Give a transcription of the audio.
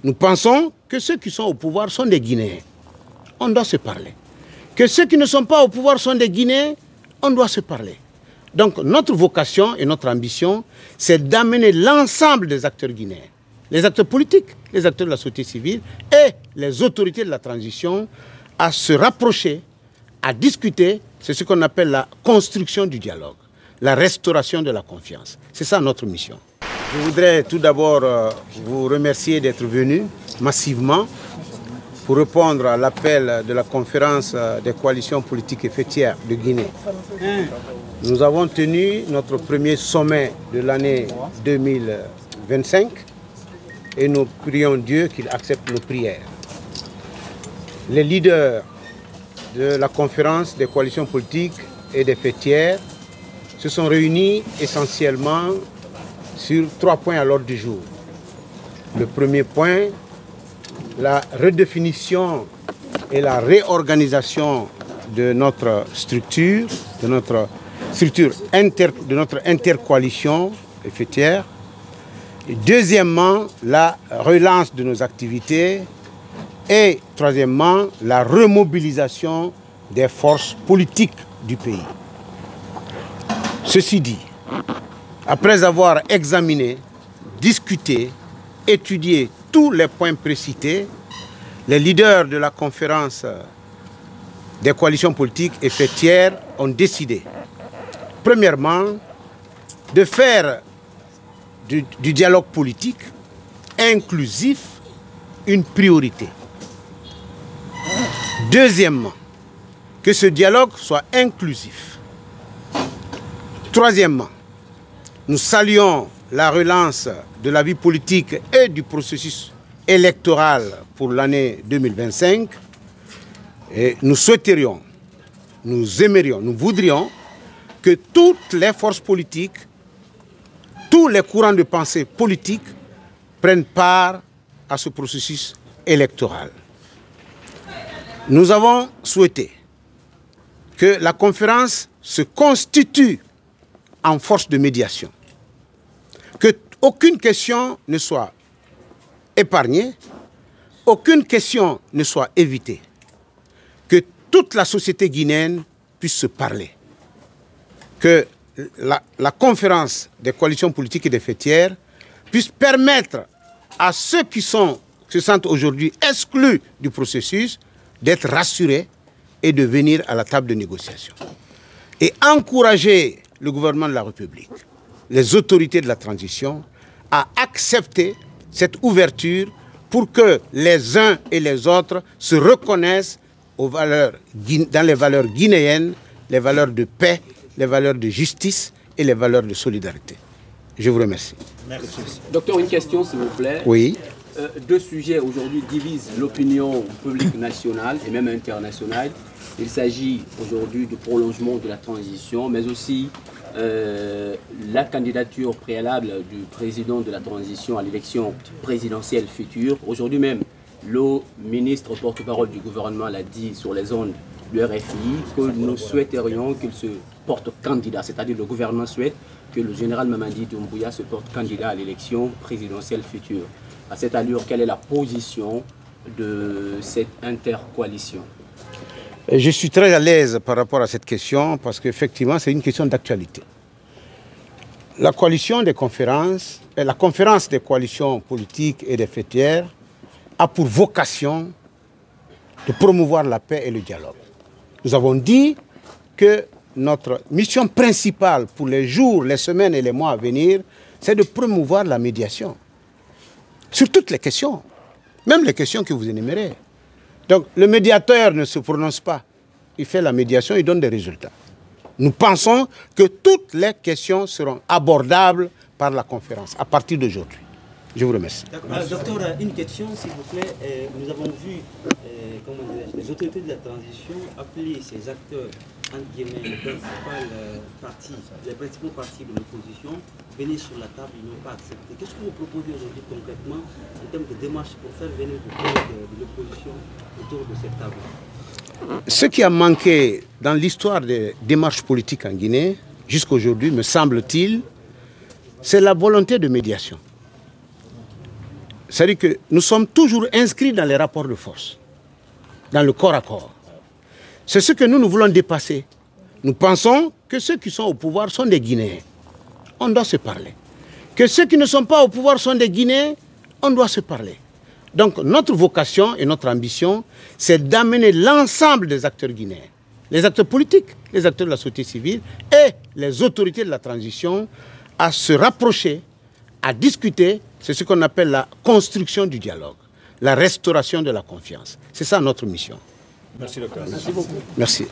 Nous pensons que ceux qui sont au pouvoir sont des Guinéens. On doit se parler. Que ceux qui ne sont pas au pouvoir sont des Guinéens, on doit se parler. Donc notre vocation et notre ambition, c'est d'amener l'ensemble des acteurs guinéens, les acteurs politiques, les acteurs de la société civile et les autorités de la transition à se rapprocher, à discuter. C'est ce qu'on appelle la construction du dialogue, la restauration de la confiance. C'est ça notre mission. Je voudrais tout d'abord vous remercier d'être venus massivement pour répondre à l'appel de la conférence des coalitions politiques et fêtières de Guinée. Nous avons tenu notre premier sommet de l'année 2025 et nous prions Dieu qu'il accepte nos prières. Les leaders de la conférence des coalitions politiques et des fêtières se sont réunis essentiellement sur 3 points à l'ordre du jour. Le premier point, la redéfinition et la réorganisation de notre structure, de notre intercoalition fêtière. Et deuxièmement, la relance de nos activités. Et troisièmement, la remobilisation des forces politiques du pays. Ceci dit, après avoir examiné, discuté, étudié tous les points précités, les leaders de la conférence des coalitions politiques et fêtières ont décidé, premièrement, de faire du dialogue politique inclusif une priorité. Deuxièmement, que ce dialogue soit inclusif. Troisièmement, nous saluons la relance de la vie politique et du processus électoral pour l'année 2025. Et nous souhaiterions, nous aimerions, nous voudrions que toutes les forces politiques, tous les courants de pensée politiques prennent part à ce processus électoral. Nous avons souhaité que la conférence se constitue en force de médiation, que aucune question ne soit épargnée, aucune question ne soit évitée, que toute la société guinéenne puisse se parler, que la conférence des coalitions politiques et des fêtières puisse permettre à ceux qui se sentent aujourd'hui exclus du processus d'être rassurés et de venir à la table de négociation. Et encourager le gouvernement de la République, les autorités de la transition, à accepter cette ouverture pour que les uns et les autres se reconnaissent dans les valeurs guinéennes, les valeurs de paix, les valeurs de justice et les valeurs de solidarité. Je vous remercie. Merci. Docteur, une question s'il vous plaît. Oui. 2 sujets aujourd'hui divisent l'opinion publique nationale et même internationale. Il s'agit aujourd'hui du prolongement de la transition, mais aussi la candidature préalable du président de la transition à l'élection présidentielle future. Aujourd'hui même, le ministre porte-parole du gouvernement l'a dit sur les ondes du RFI que nous souhaiterions qu'il se porte candidat, c'est-à-dire le gouvernement souhaite que le général Mamadi Doumbouya se porte candidat à l'élection présidentielle future. À cette allure, quelle est la position de cette intercoalition? Je suis très à l'aise par rapport à cette question parce qu'effectivement, c'est une question d'actualité. La coalition des conférences, la conférence des coalitions politiques et des fêtières a pour vocation de promouvoir la paix et le dialogue. Nous avons dit que notre mission principale pour les jours, les semaines et les mois à venir, c'est de promouvoir la médiation. Sur toutes les questions, même les questions que vous énumérez. Donc le médiateur ne se prononce pas, il fait la médiation, il donne des résultats. Nous pensons que toutes les questions seront abordables par la conférence à partir d'aujourd'hui. Je vous remercie. Docteur, une question s'il vous plaît. Nous avons vu les autorités de la transition appeler ces acteurs, entre guillemets, les principaux partis de l'opposition, venir sur la table, ils n'ont pas accepté. Qu'est-ce que vous proposez aujourd'hui concrètement en termes de démarche pour faire venir de l'opposition autour de cette table? Ce qui a manqué dans l'histoire des démarches politiques en Guinée, jusqu'à aujourd'hui, me semble-t-il, c'est la volonté de médiation. c'est-à-dire que nous sommes toujours inscrits dans les rapports de force, dans le corps à corps. C'est ce que nous voulons dépasser. Nous pensons que ceux qui sont au pouvoir sont des Guinéens. On doit se parler. Que ceux qui ne sont pas au pouvoir sont des Guinéens, on doit se parler. Donc notre vocation et notre ambition, c'est d'amener l'ensemble des acteurs guinéens, les acteurs politiques, les acteurs de la société civile et les autorités de la transition à se rapprocher, à discuter. C'est ce qu'on appelle la construction du dialogue, la restauration de la confiance. C'est ça notre mission. Merci docteur. Merci beaucoup. Merci.